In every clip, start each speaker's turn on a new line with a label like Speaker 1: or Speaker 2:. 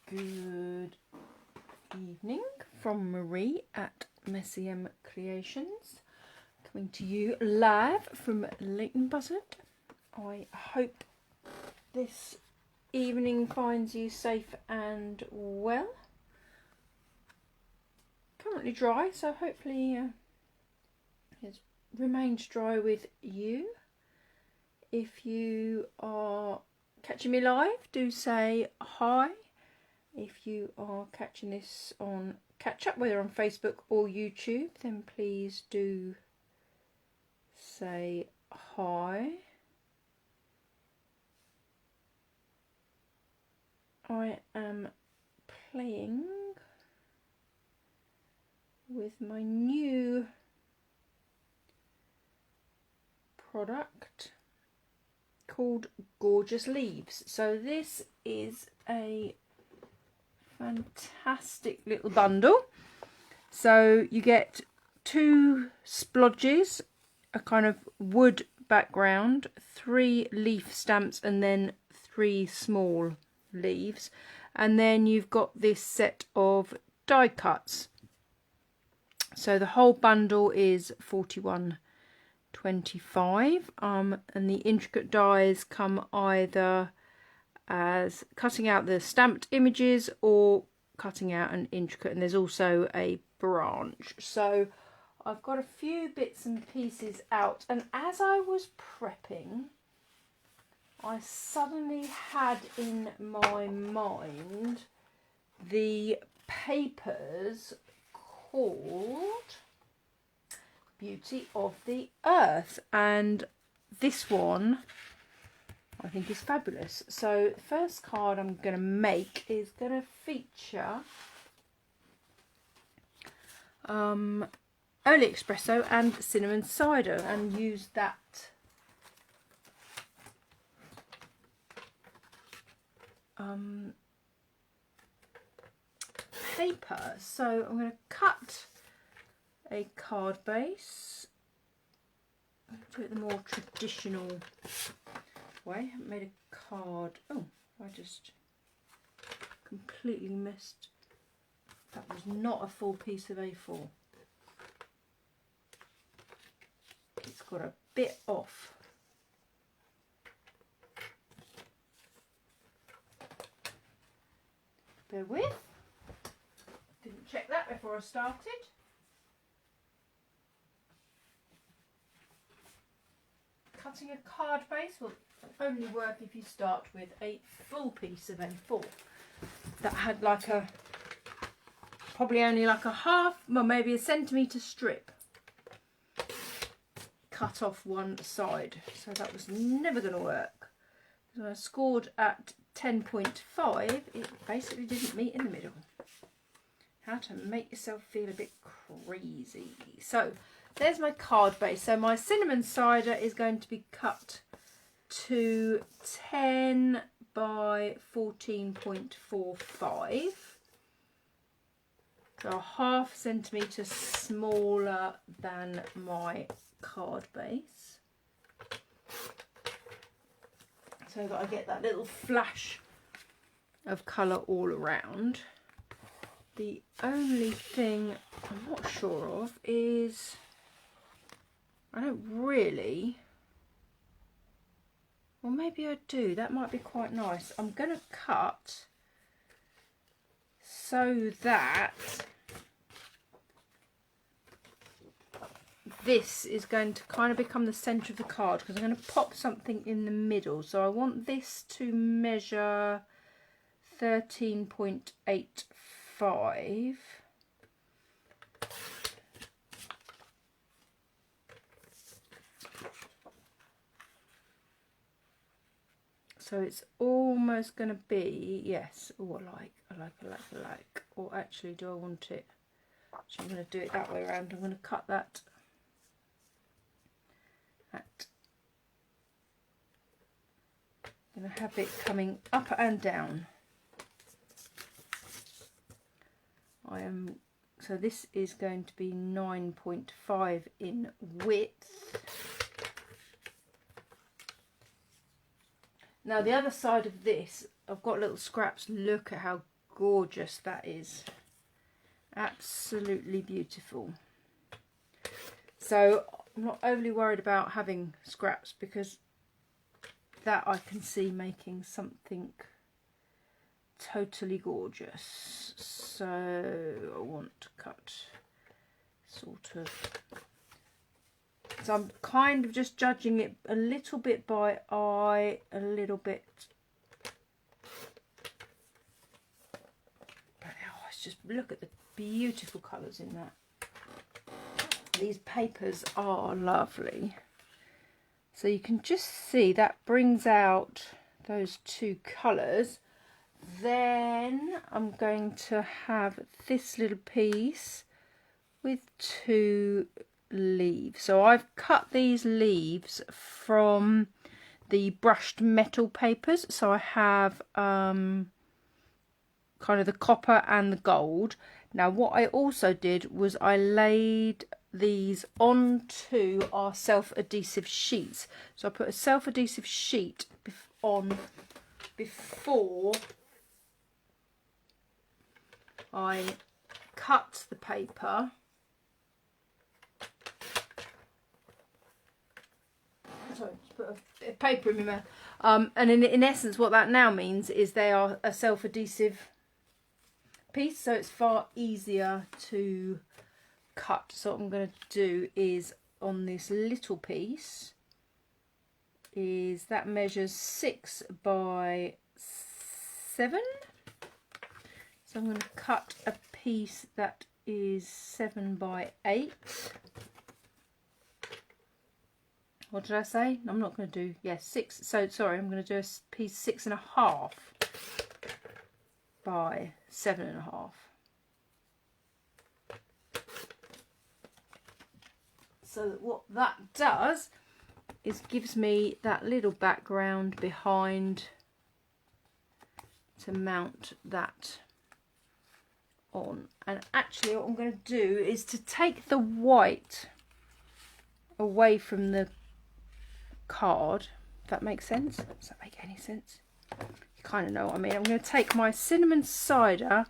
Speaker 1: Good evening from Marie at Messy M Creations, coming to you live from Leighton Buzzard. I hope this evening finds you safe and well. Currently dry, so hopefully it remains dry with you. If you are catching me live, do say hi. If you are catching this on catch up, whether on Facebook or YouTube, then please do say hi. I am playing with my new product called Gorgeous Leaves. So this is a fantastic little bundle. So you get 2 splodges, a kind of wood background, 3 leaf stamps, and then 3 small leaves, and then you've got this set of die cuts. So the whole bundle is $41.25, and the intricate dies come either as cutting out the stamped images or cutting out an intricate, and there's also a branch. So I've got a few bits and pieces out, and as I was prepping, I suddenly had in my mind the papers called Beauty of the Earth, and this one I think is fabulous. So the first card I'm going to make is going to feature early espresso and cinnamon cider, and use that paper. So I'm going to cut a card base, do it the more traditional way. I haven't made a card. Oh, I just completely missed. That was not a full piece of A4. It's got a bit off. Bear with. Didn't check that before I started. Cutting a card base will only work if you start with a full piece of A4 that had like a, probably only like a half, well maybe a centimetre strip cut off one side. So that was never going to work. So I scored at 10.5, it basically didn't meet in the middle. How to make yourself feel a bit crazy. So there's my card base. So my cinnamon cider is going to be cut to 10 by 14.45. So a ½ centimetre smaller than my card base. So that I get that little flash of colour all around. The only thing I'm not sure of is, I don't really, well maybe I do, that might be quite nice. I'm going to cut so that this is going to kind of become the centre of the card, because I'm going to pop something in the middle. So I want this to measure 13.85. So it's almost going to be, yes, oh, I like. Or actually, do I want it? So I'm going to do it that way around. I'm going to cut that at, I'm going to have it coming up and down. So this is going to be 9.5 in width. Now the other side of this, I've got little scraps. Look at how gorgeous that is. Absolutely beautiful. So I'm not overly worried about having scraps, because that I can see making something totally gorgeous. So I want to cut sort of, so I'm kind of just judging it a little bit by eye, a little bit. But oh, let's just look at the beautiful colours in that. These papers are lovely. So you can just see that brings out those two colours. Then I'm going to have this little piece with two leaves. So I've cut these leaves from the brushed metal papers. So I have kind of the copper and the gold. Now what I also did was I laid these onto our self-adhesive sheets. So I put a self-adhesive sheet on before I cut the paper. Sorry, just put a bit of paper in my mouth. And in essence what that now means is they are a self-adhesive piece, so it's far easier to cut. So what I'm going to do is on this little piece, is that measures 6 by 7. So I'm going to cut a piece that is 7 by 8. What did I say? I'm not going to do, yes, 6. So sorry, I'm going to do a piece 6.5 by 7.5. So that what that does is gives me that little background behind to mount that on. And actually what I'm going to do is to take the white away from the card, if that makes sense. Does that make any sense? You kind of know what I mean. I'm going to take my cinnamon cider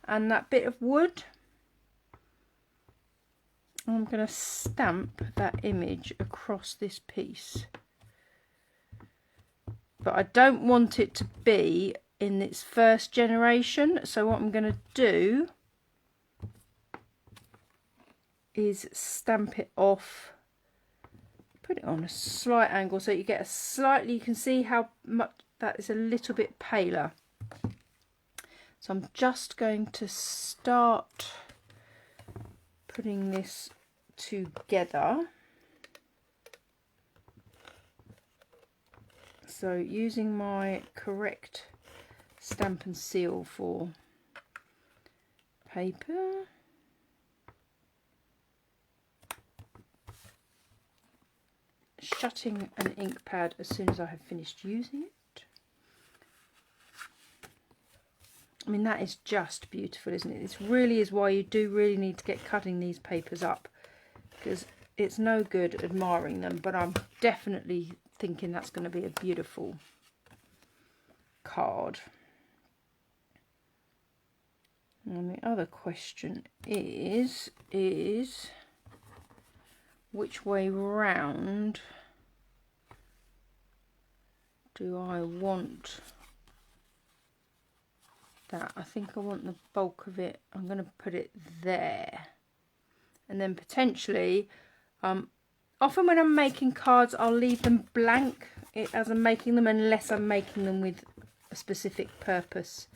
Speaker 1: and that bit of wood. I'm going to stamp that image across this piece. But I don't want it to be in its first generation. So what I'm going to do is stamp it off, put it on a slight angle so you get a slightly, you can see how much that is a little bit paler. So I'm just going to start putting this together. So using my correct stamp and seal for paper. Shutting an ink pad as soon as I have finished using it. I mean, that is just beautiful, isn't it? This really is why you do really need to get cutting these papers up, because it's no good admiring them, but I'm definitely thinking that's going to be a beautiful card. And the other question is which way round do I want that? I think I want the bulk of it. I'm going to put it there, and then potentially often when I'm making cards I'll leave them blank as I'm making them, unless I'm making them with a specific purpose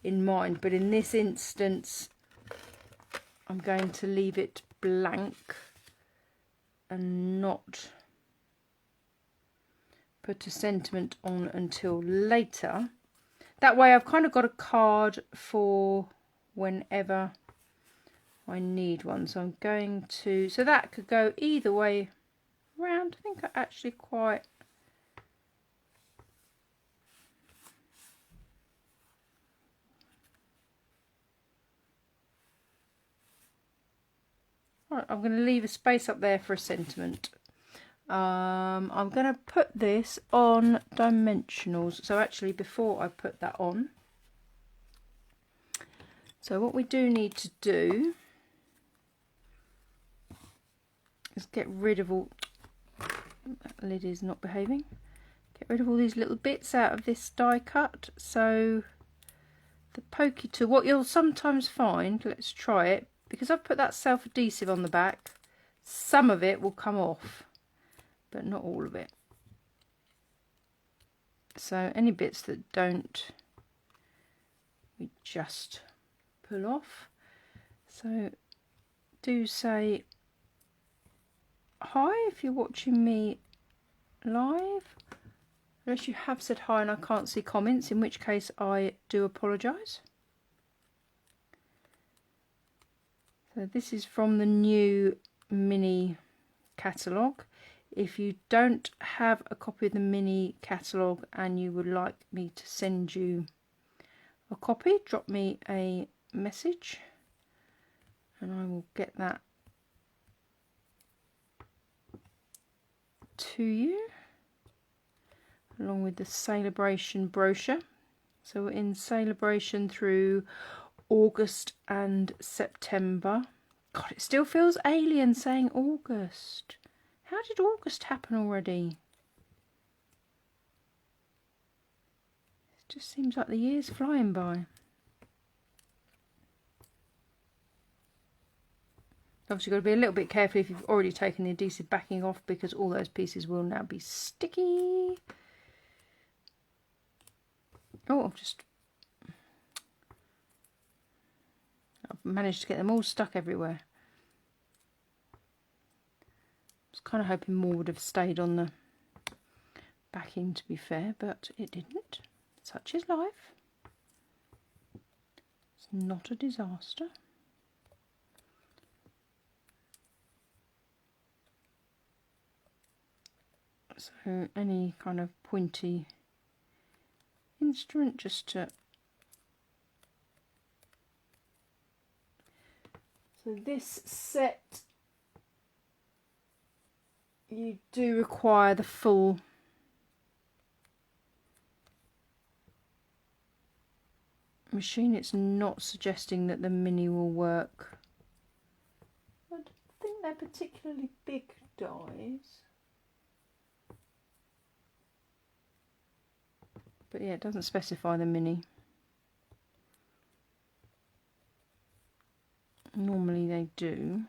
Speaker 1: in mind. But in this instance I'm going to leave it blank and not put a sentiment on until later. That way I've kind of got a card for whenever I need one. So I'm going to, so that could go either way round. I think I actually quite, right, I'm going to leave a space up there for a sentiment. I'm going to put this on dimensionals. So actually before I put that on, So what we do need to do is get rid of all, that lid is not behaving, get rid of all these little bits out of this die cut. So the pokey tool, what you'll sometimes find, let's try it, because I've put that self-adhesive on the back, some of it will come off, but not all of it. So any bits that don't, we just pull off. So do say hi if you're watching me live, unless you have said hi and I can't see comments, in which case I do apologise. So this is from the new mini catalogue. If you don't have a copy of the mini catalogue and you would like me to send you a copy, drop me a message and I will get that to you, along with the SALEabration brochure. So we're in SALEabration through August and September. God, it still feels alien saying August. How did August happen already? It just seems like the year's flying by. Obviously got to be a little bit careful if you've already taken the adhesive backing off, because all those pieces will now be sticky. Oh, I've managed to get them all stuck everywhere. I was kind of hoping more would have stayed on the backing, to be fair, but it didn't. Such is life. It's not a disaster. So any kind of pointy instrument just to... So this set, you do require the full machine. It's not suggesting that the mini will work. I don't think they're particularly big dies. But yeah, it doesn't specify the mini. Normally they do,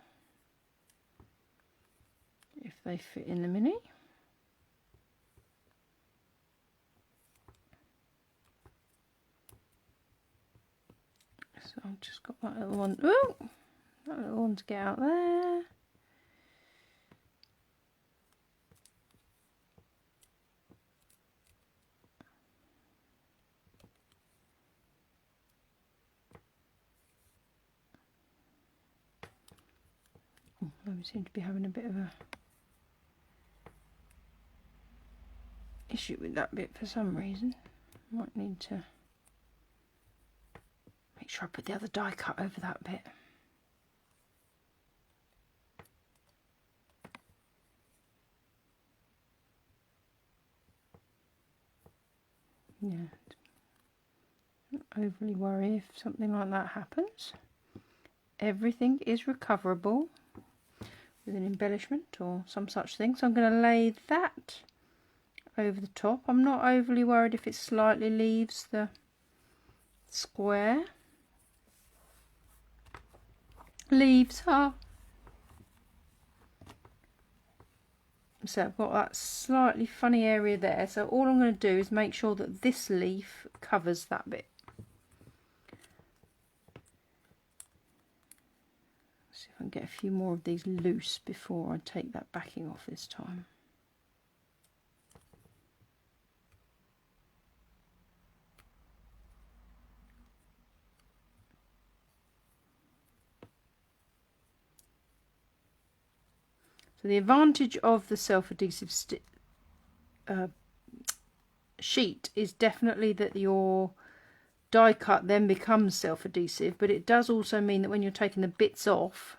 Speaker 1: if they fit in the mini. So I've just got that little one. Oh, that little one to get out there. We seem to be having a bit of a issue with that bit for some reason. Might need to make sure I put the other die cut over that bit. Yeah, don't overly worry if something like that happens. Everything is recoverable with an embellishment or some such thing. So I'm going to lay that over the top. I'm not overly worried if it slightly leaves the square. Leaves her. So I've got that slightly funny area there. So all I'm going to do is make sure that this leaf covers that bit. See if I can get a few more of these loose before I take that backing off this time. So the advantage of the self-adhesive sheet is definitely that your die cut then becomes self-adhesive, but it does also mean that when you're taking the bits off,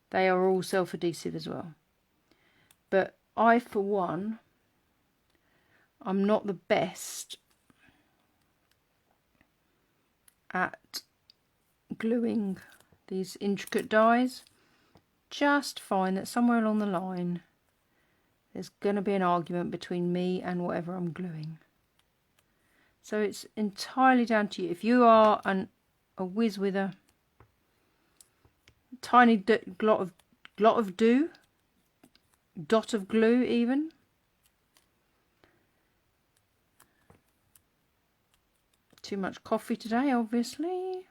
Speaker 1: they are all self-adhesive as well. But I, for one, I'm not the best at gluing these intricate dies, just find that somewhere along the line there's going to be an argument between me and whatever I'm gluing. So it's entirely down to you. If you are a whiz with a tiny dot of glue even, too much coffee today obviously.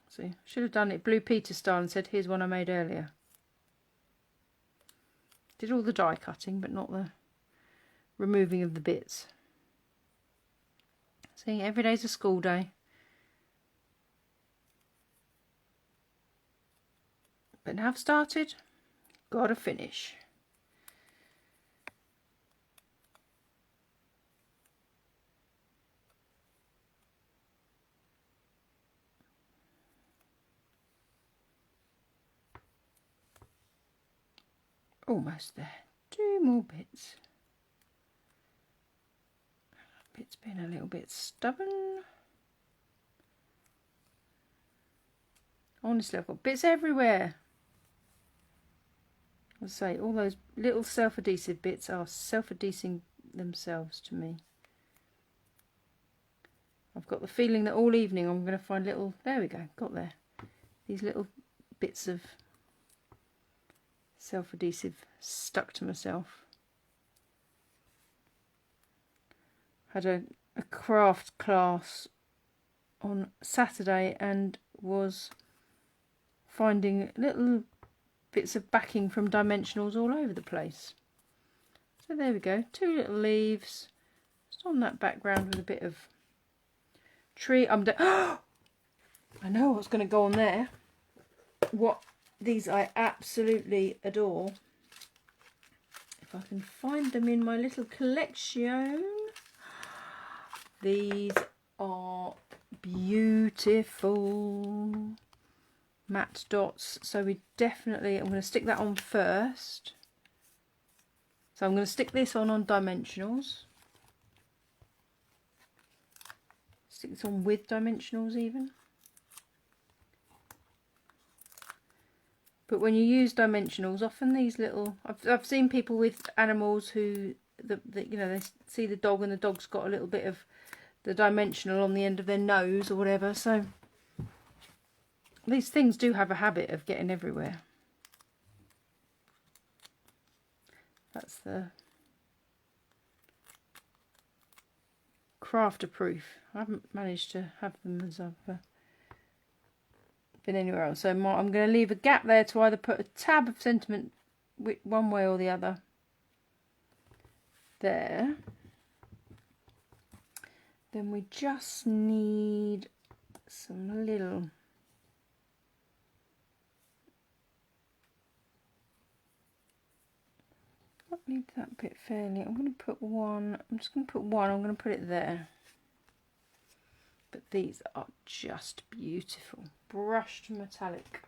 Speaker 1: See, should have done it Blue Peter style and said here's one I made earlier. Did all the die cutting but not the removing of the bits. See, every day's a school day. But now I've started, gotta finish. Almost there. 2 more bits. Bit's been a little bit stubborn. Honestly, I've got bits everywhere. I'll say all those little self-adhesive bits are self-adhesing themselves to me. I've got the feeling that all evening I'm going to find little, there we go, got there. These little bits of self-adhesive stuck to myself. Had a craft class on Saturday and was finding little bits of backing from dimensionals all over the place. So there we go, 2 little leaves just on that background with a bit of tree. I know what's going to go on there. These I absolutely adore. If I can find them in my little collection. These are beautiful matte dots. So I'm going to stick that on first. So I'm going to stick this on dimensionals. Stick this on with dimensionals even. But when you use dimensionals, often these little, I've seen people with animals who, you know, they see the dog and the dog's got a little bit of the dimensional on the end of their nose or whatever. So these things do have a habit of getting everywhere. That's the crafter proof. I haven't managed to have them as I've been anywhere else. So I'm going to leave a gap there to either put a tab of sentiment one way or the other. There. Then we just need some little I need that bit fairly. I'm going to put one. I'm just going to put one. I'm going to put it there. But these are just beautiful. Brushed metallic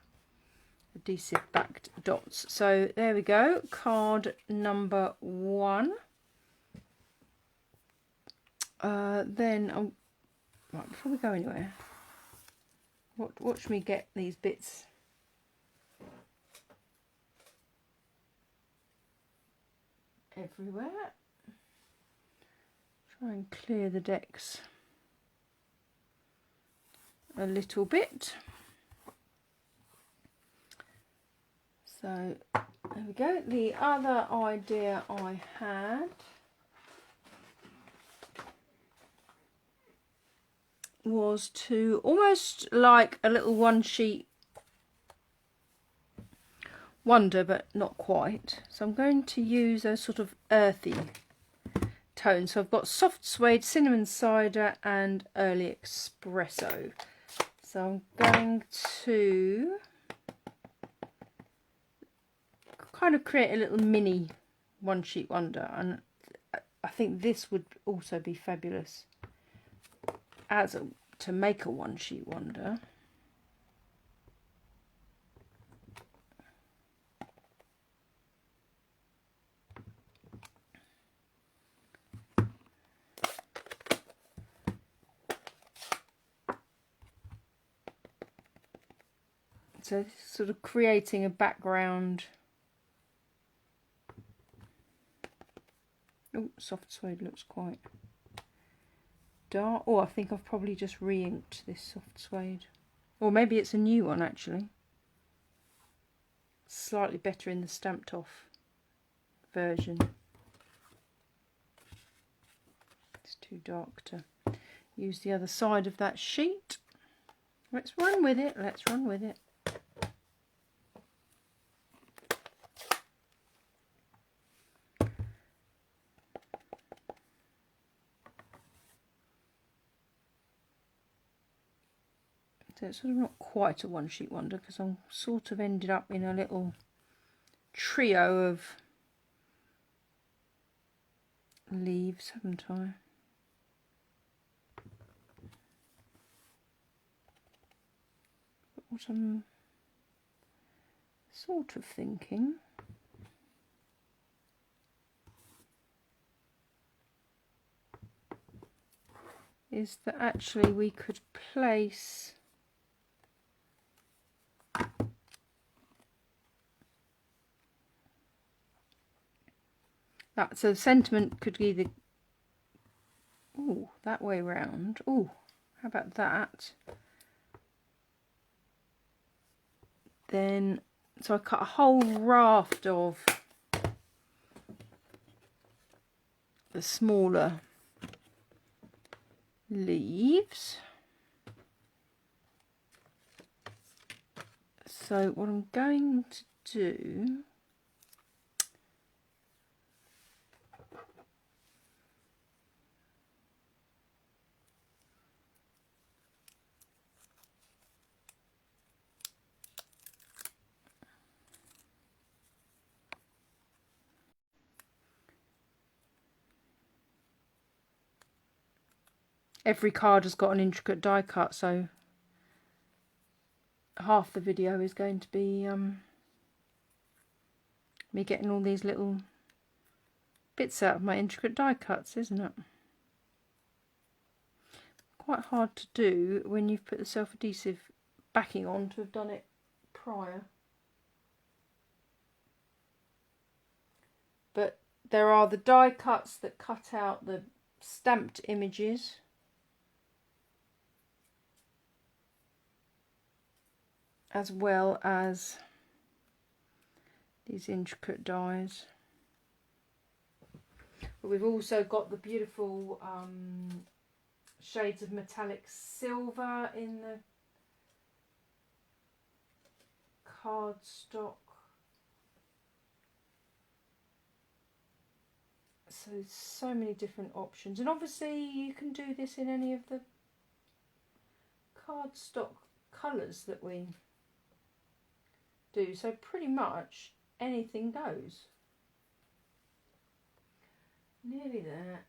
Speaker 1: adhesive backed dots. So there we go. Card number 1. Then, right, before we go anywhere, watch me get these bits everywhere. Try and clear the decks a little bit. So there we go. The other idea I had was to almost like a little one sheet wonder, but not quite. So I'm going to use a sort of earthy tone. So I've got soft suede, cinnamon cider and early espresso. So I'm going to kind of create a little mini one sheet wonder, and I think this would also be fabulous to make a one sheet wonder. So sort of creating a background. Oh, soft suede looks quite dark. Oh, I think I've probably just re-inked this soft suede. Or maybe it's a new one actually. Slightly better in the stamped off version. It's too dark to use the other side of that sheet. Let's run with it, let's run with it. So it's sort of not quite a one sheet wonder because I'm sort of ended up in a little trio of leaves, haven't I? But what I'm sort of thinking is that actually we could place that, so the sentiment could either, oh, that way round. Oh, how about that? Then, so I cut a whole raft of the smaller leaves. So what I'm going to do every card has got an intricate die cut, so half the video is going to be me getting all these little bits out of my intricate die cuts, isn't it? Quite hard to do when you've put the self-adhesive backing on to have done it prior. But there are the die cuts that cut out the stamped images. As well as these intricate dies. But we've also got the beautiful shades of metallic silver in the cardstock. So many different options, and obviously you can do this in any of the cardstock colours that we do, so pretty much anything goes. Nearly there.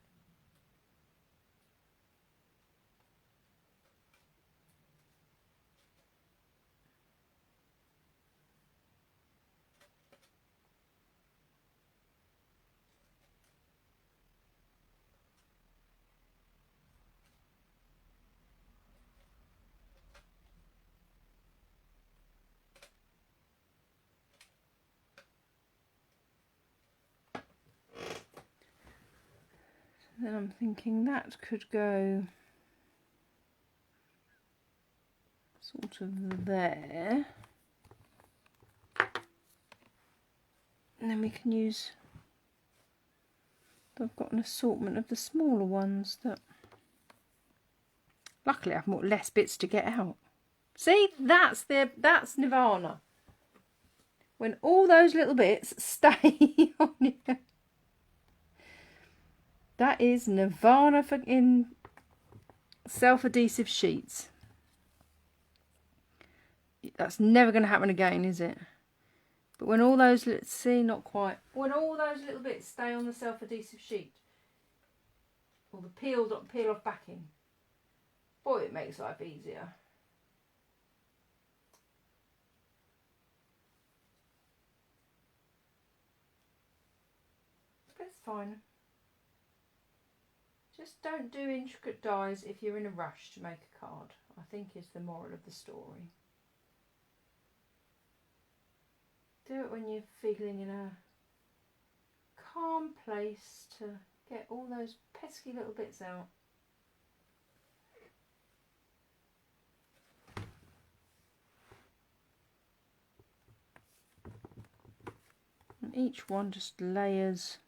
Speaker 1: Then I'm thinking that could go sort of there. And then we can use, I've got an assortment of the smaller ones that, luckily I've got less bits to get out. See, that's Nirvana. When all those little bits stay on you. That is Nirvana for in self-adhesive sheets. That's never going to happen again, is it? But when all those, let's see, not quite. When all those little bits stay on the self-adhesive sheet, or the peel off backing, boy, it makes life easier. But it's fine. Just don't do intricate dies if you're in a rush to make a card, I think is the moral of the story. Do it when you're feeling in a calm place to get all those pesky little bits out. And each one just layers.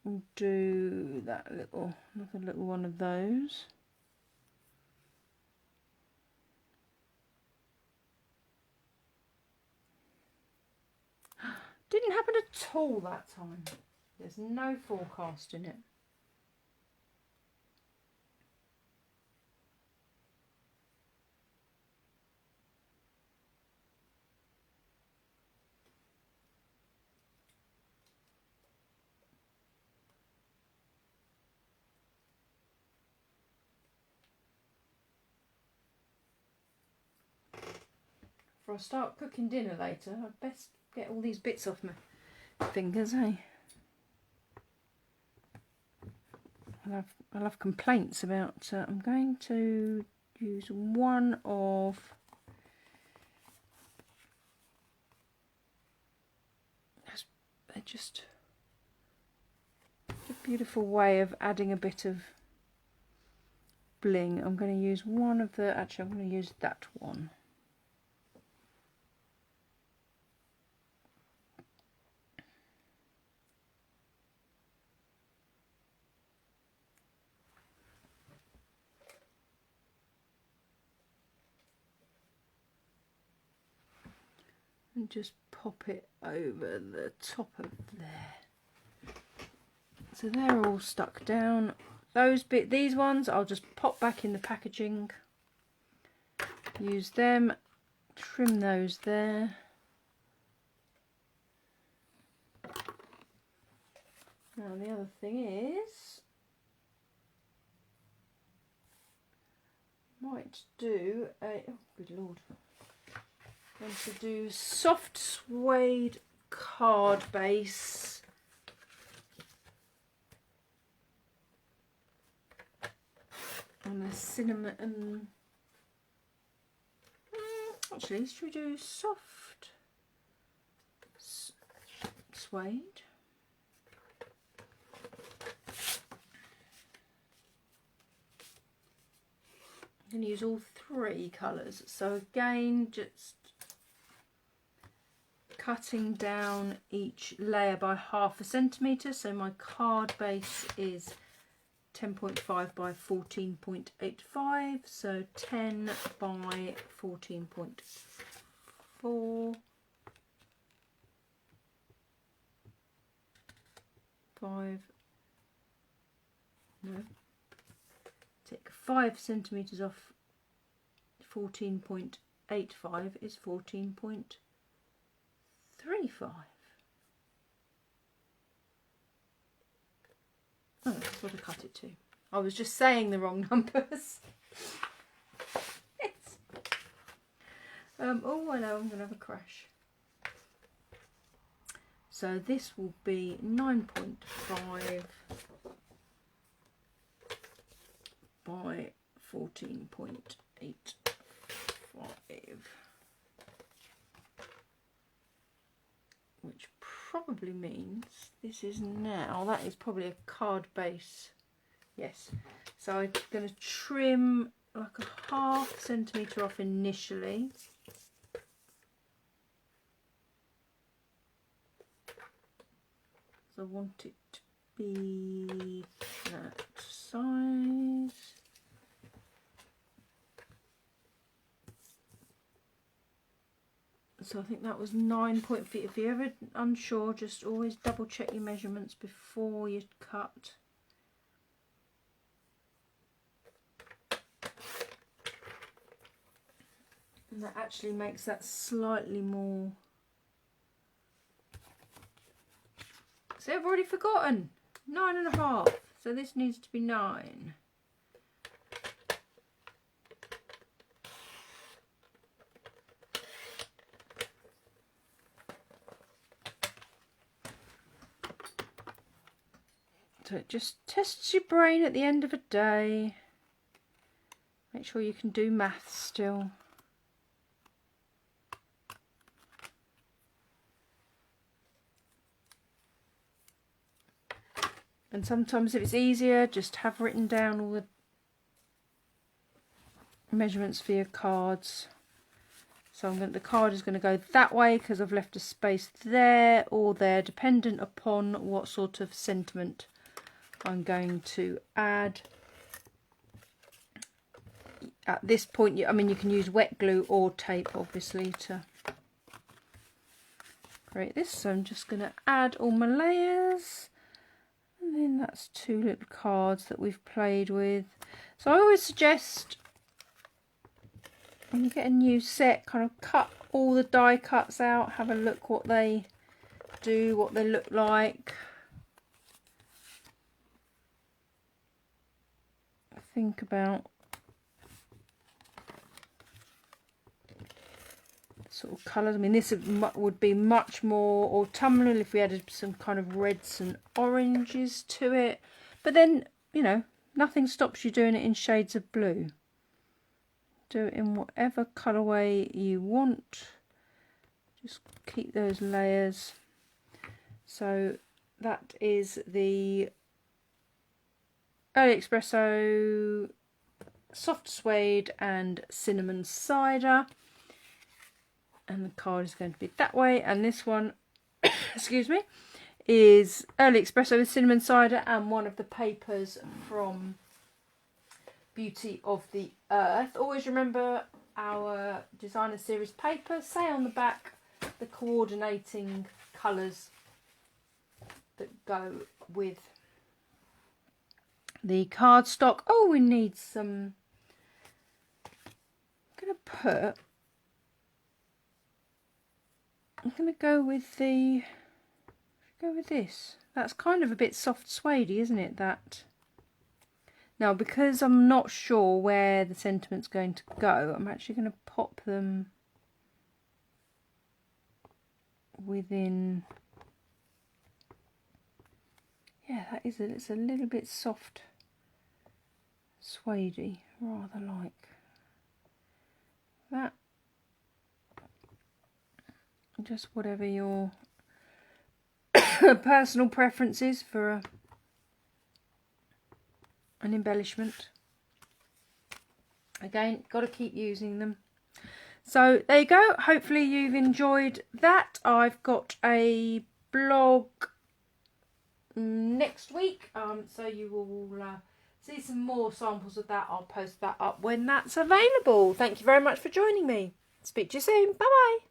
Speaker 1: We'll do that little, another little one of those. Didn't happen at all that time. There's no forecast in it. Before I start cooking dinner later, I'd best get all these bits off my fingers, eh? I'll have complaints about. I'm going to use one of they're just a beautiful way of adding a bit of bling. I'm going to use one of the. Actually, I'm going to use that one. And just pop it over the top of there. So they're all stuck down. These ones I'll just pop back in the packaging. Use them, trim those there. Now the other thing is, might do a, oh good lord. I'm going to do soft suede card base. And a cinnamon. Actually, should we do soft suede? I'm going to use all three colours. So again, just cutting down each layer by 1/2 centimetre. So my card base is 10.5 by 14.85. So 10 by 14.4. 5. No. Take 5 centimetres off 14.85 is 14.35. Oh, that's what I cut it to. I was just saying the wrong numbers. Yes. Oh, I know, I'm going to have a crash. So this will be 9.5 by 14.85, which probably means this is now, that is probably a card base, yes. So I'm going to trim like a 1/2 centimetre off initially. So I want it to be that size. So I think that was 9 point. If you're ever unsure, just always double check your measurements before you cut. And that actually makes that slightly more. See, I've already forgotten. 9.5. So this needs to be 9. So it just tests your brain at the end of a day. Make sure you can do maths still. And sometimes if it's easier, just have written down all the measurements for your cards. So the card is going to go that way because I've left a space there or there, dependent upon what sort of sentiment I'm going to add. At this point, I mean, you can use wet glue or tape, obviously, to create this. So I'm just going to add all my layers. And then that's 2 little cards that we've played with. So I always suggest, when you get a new set, kind of cut all the die cuts out, have a look what they do, what they look like. Think about sort of colours. I mean, this would be much more autumnal if we added some kind of reds and oranges to it. But then, you know, nothing stops you doing it in shades of blue. Do it in whatever colourway you want. Just keep those layers. So that is the Early Espresso, Soft Suede and Cinnamon Cider. And the card is going to be that way. And this one, excuse me, is Early Espresso with Cinnamon Cider and one of the papers from Beauty of the Earth. Always remember our designer series paper. Say on the back the coordinating colours that go with the cardstock. Oh, we need some. I'm going to go with this. That's kind of a bit soft suedey, isn't it? That. Now, because I'm not sure where the sentiment's going to go, I'm actually going to pop them within. Yeah, that is it's a little bit soft suedey, rather like that. Just whatever your personal preference is for an embellishment. Again, got to keep using them. So there you go. Hopefully you've enjoyed that. I've got a blog next week, so you will see some more samples of that. I'll post that up when that's available. Thank you very much for joining me. Speak to you soon. Bye bye.